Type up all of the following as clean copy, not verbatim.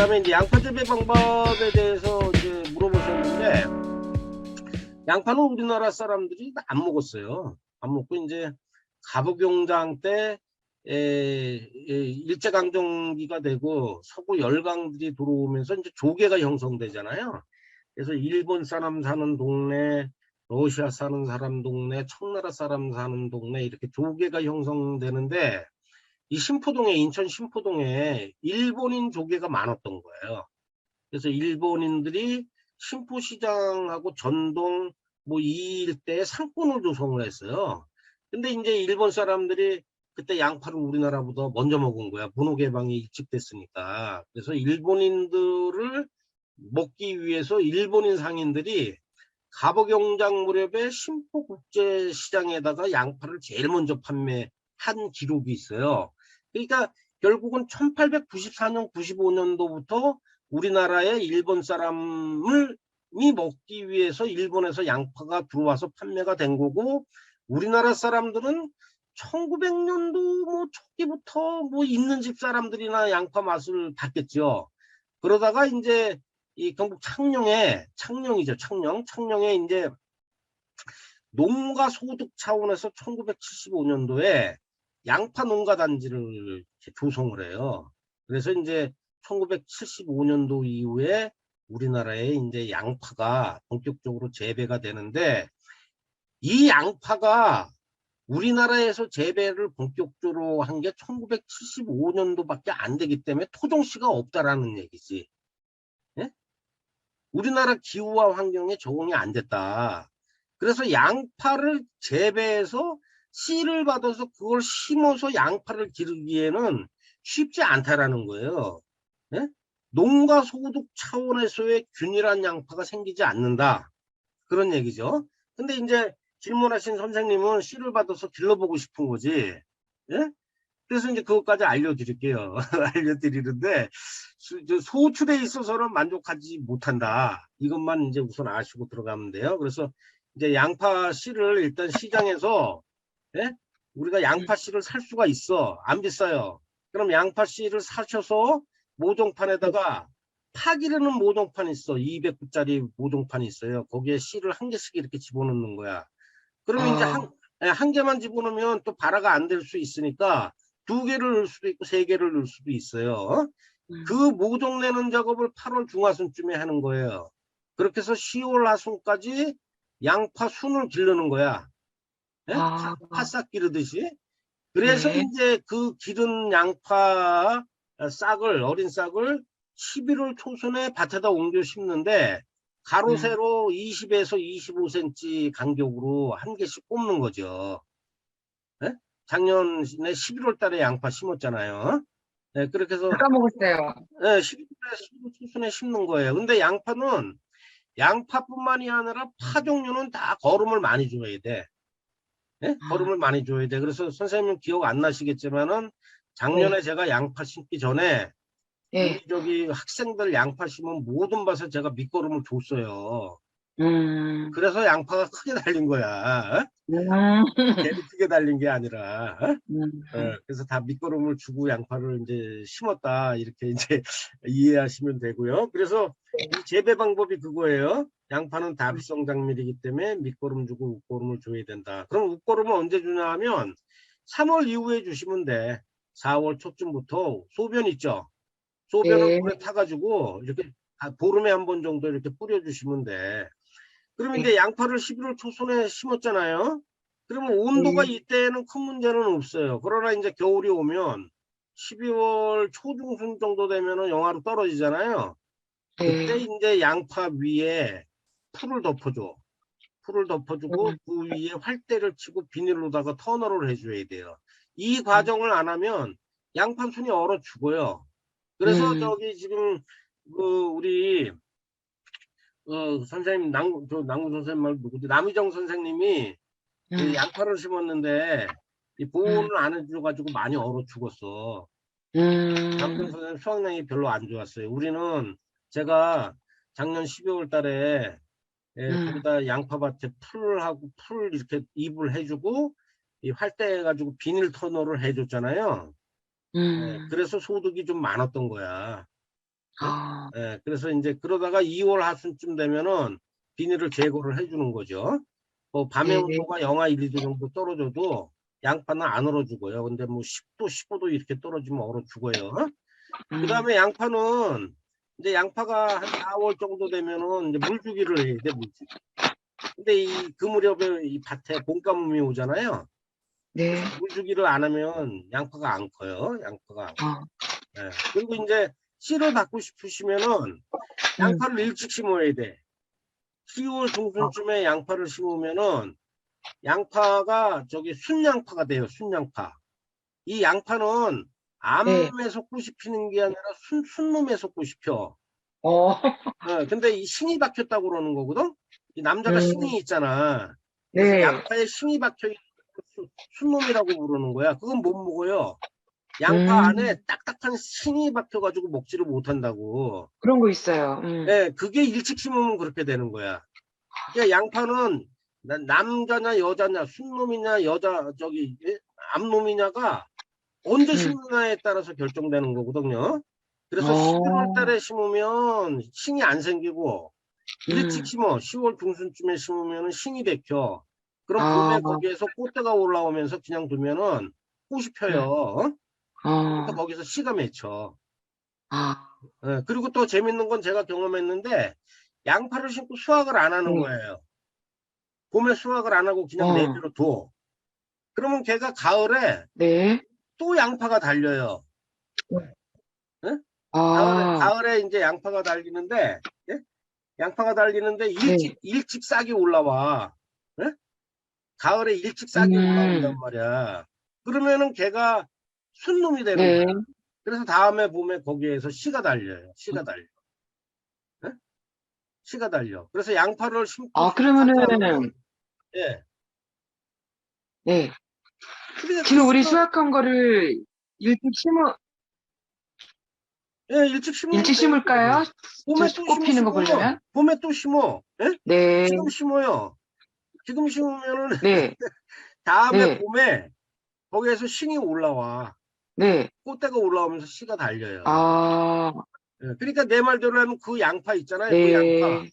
그다음에 이제 양파 재배 방법에 대해서 이제 물어보셨는데, 양파는 우리나라 사람들이 안 먹었어요. 안 먹고 이제 갑오경장 때 일제강점기가 되고 서구 열강들이 들어오면서 이제 조개가 형성되잖아요. 그래서 일본 사람 사는 동네, 러시아 사는 사람 동네, 청나라 사람 사는 동네 이렇게 조개가 형성되는데, 이 신포동에, 인천 신포동에 일본인 조개가 많았던 거예요. 그래서 일본인들이 신포시장하고 전동 뭐 이 일대에 상권을 조성을 했어요. 근데 이제 일본 사람들이 그때 양파를 우리나라보다 먼저 먹은 거야. 문호 개방이 일찍 됐으니까. 그래서 일본인들을 먹기 위해서 일본인 상인들이 갑오경장 무렵에 신포국제시장에다가 양파를 제일 먼저 판매한 기록이 있어요. 그러니까 결국은 1894년, 95년도부터 우리나라에 일본 사람을 먹기 위해서 일본에서 양파가 들어와서 판매가 된 거고, 우리나라 사람들은 1900년도 뭐 초기부터 뭐 있는 집 사람들이나 양파 맛을 봤겠죠. 그러다가 이제 이 경북 창녕이죠. 창녕에 이제 농가 소득 차원에서 1975년도에 양파 농가 단지를 조성을 해요. 그래서 이제 1975년도 이후에 우리나라에 이제 양파가 본격적으로 재배가 되는데, 이 양파가 우리나라에서 재배를 본격적으로 한 게 1975년도밖에 안 되기 때문에 토종씨가 없다라는 얘기지. 예? 우리나라 기후와 환경에 적응이 안 됐다. 그래서 양파를 재배해서 씨를 받아서 그걸 심어서 양파를 기르기에는 쉽지 않다라는 거예요. 예? 농가 소득 차원에서의 균일한 양파가 생기지 않는다. 그런 얘기죠. 근데 이제 질문하신 선생님은 씨를 받아서 길러보고 싶은 거지. 예? 그래서 이제 그것까지 알려드릴게요. 알려드리는데, 소출에 있어서는 만족하지 못한다. 이것만 이제 우선 아시고 들어가면 돼요. 그래서 이제 양파 씨를 일단 시장에서, 예? 우리가 양파 씨를 살 수가 있어. 안 비싸요. 그럼 양파 씨를 사셔서 모종판에다가 파 기르는 모종판이 있어. 200구짜리 모종판이 있어요. 거기에 씨를 한 개씩 이렇게 집어넣는 거야. 그러면 이제 한 개만 집어넣으면 또 발화가 안 될 수 있으니까 두 개를 넣을 수도 있고 세 개를 넣을 수도 있어요. 그 모종 내는 작업을 8월 중하순쯤에 하는 거예요. 그렇게 해서 10월 하순까지 양파 순을 기르는 거야. 예? 파싹 기르듯이. 그래서 네. 이제 그 기른 양파 싹을, 어린 싹을 11월 초순에 밭에다 옮겨 심는데, 가로 세로 20에서 25cm 간격으로 한 개씩 꼽는 거죠. 예? 작년에 11월 달에 양파 심었잖아요. 예, 그렇게 해서 알아먹었어요. 11월 초순에 심는 거예요. 근데 양파는 양파뿐만이 아니라 파 종류는 다 거름을 많이 줘야 돼. 예? 거름을 많이 줘야 돼. 그래서 선생님 기억 안 나시겠지만은 작년에 네. 제가 양파 심기 전에 우리 네. 저기 학생들 양파 심은 모든 밭에 제가 밑거름을 줬어요. 음. 그래서 양파가 크게 달린 거야. 음. 괜히 크게 달린 게 아니라. 음. 그래서 다 밑거름을 주고 양파를 이제 심었다. 이렇게 이제 이해하시면 되고요. 그래서 이 재배 방법이 그거예요. 양파는 다비성작물이기 때문에 밑거름 주고 웃거름을 줘야 된다. 그럼 웃거름을 언제 주냐 하면 3월 이후에 주시면 돼. 4월 초쯤부터 소변 있죠. 소변을 네. 물에 타가지고 이렇게 보름에 한 번 정도 이렇게 뿌려주시면 돼. 그러면 이제 네. 양파를 11월 초순에 심었잖아요. 그러면 온도가 네. 이때는 큰 문제는 없어요. 그러나 이제 겨울이 오면 12월 초중순 정도 되면은 영하로 떨어지잖아요. 그때 네. 이제 양파 위에 풀을 덮어줘. 풀을 덮어주고 음. 그 위에 활대를 치고 비닐로다가 터널을 해줘야 돼요. 이 과정을 안 하면 양파 순이 얼어 죽어요. 그래서 음. 저기 지금 그 우리 선생님 남구 선생님 말 누구지? 남희정 선생님이 그 음. 양파를 심었는데 이 음. 보호를 안 해줘가지고 많이 얼어 죽었어. 남희정 음. 선생님 수확량이 별로 안 좋았어요. 우리는 제가 작년 12월 달에 음. 거기다 양파밭에 풀 이렇게 잎을 해주고 이 활대해가지고 비닐 터널을 해줬잖아요. 음. 그래서 소득이 좀 많았던 거야. 아, 예, 그래서 이제 그러다가 2월 하순쯤 되면은 비닐을 제거를 해주는 거죠. 밤의 네. 온도가 영하 1, 2도 정도 떨어져도 양파는 안 얼어 죽어요. 근데 뭐 10도, 15도 이렇게 떨어지면 얼어 죽어요. 그 다음에 양파는 이제 양파가 한 4월 정도 되면은 이제 물주기를 해야 돼, 물주기. 근데 그 무렵에 이 밭에 봄가뭄이 오잖아요. 네. 그래서 물주기를 안 하면 양파가 안 커요. 양파가 안 커요. 아, 예. 그리고 이제 씨를 받고 싶으시면은 양파를 일찍 심어야 돼. 10월 중순쯤에 양파를 심으면은 양파가 저기 순양파가 돼요. 순양파. 이 양파는 네. 암에서 꽃이 피는 게 아니라 순놈에서 꽃이 펴. 어, 근데 이 신이 박혔다고 그러는 거거든. 이 남자가 신이 있잖아. 그래서 네. 양파에 신이 박혀 있는 순놈이라고 부르는 거야. 그건 못 먹어요. 양파 안에 딱딱한 신이 박혀가지고 먹지를 못한다고. 그런 거 있어요. 예, 그게 일찍 심으면 그렇게 되는 거야. 그러니까 양파는 남자냐 여자냐 순놈이냐 여자 저기 암놈이냐가 언제 심느냐에 따라서 결정되는 거거든요. 그래서 11월 달에 심으면 신이 안 생기고 일찍 심어 10월 중순쯤에 심으면 신이 박혀. 그럼 봄에 거기에서 꽃대가 올라오면서 그냥 두면은 꽃이 펴요. 그러니까 거기서 씨가 맺혀. 예, 그리고 또 재밌는 건 제가 경험했는데 양파를 심고 수확을 안 하는 거예요. 봄에 수확을 안 하고 그냥 내버려 둬. 그러면 걔가 가을에 네. 또 양파가 달려요. 예? 가을에 이제 양파가 달리는데, 예? 양파가 달리는데 일찍 싹이 올라와. 예? 가을에 일찍 싹이 올라온단 말이야. 그러면은 걔가 순놈이 되는 네. 거야. 그래서 다음에 봄에 거기에서 씨가 달려요. 씨가 달려. 예? 씨가 달려. 그래서 양파를 심고 그러면은, 수확하면, 예. 네. 그러니까 지금 우리 씨가, 수확한 거를 일찍 예, 일찍 심으면 일찍 심을까요? 봄에 저 또 꽃 피는 거 심으시고요. 보려면? 봄에 또 심어. 예? 네. 지금 심어요. 지금 심으면은 네. 다음에 네. 봄에 거기에서 신이 올라와. 네. 꽃대가 올라오면서 씨가 달려요. 아, 예, 그러니까 내 말대로 하면 그 양파 있잖아요. 그 네.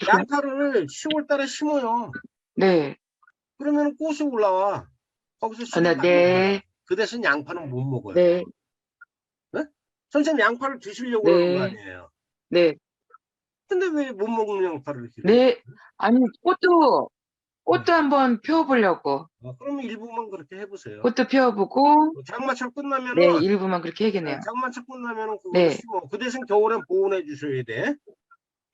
양파를 10월 달에 심어요. 네. 그러면 꽃이 올라와. 거기서 씨가 많이 네. 달려. 그 대신 양파는 못 먹어요. 네. 예? 선생님 양파를 드시려고 그러는 거 네. 아니에요. 네. 근데 왜 못 먹는 양파를 이렇게 네. 아니, 꽃도 한번 피워보려고. 그러면 일부만 그렇게 해보세요. 꽃도 피워보고, 장마철 네, 끝나면은 일부만 그렇게 해야겠네요. 장마철 끝나면은 그거를 네. 심어. 그 대신 겨울엔 보온해 주셔야 돼.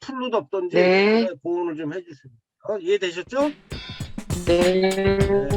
풀로 덮던지 네. 보온을 좀 해주세요. 이해되셨죠? 네. 네.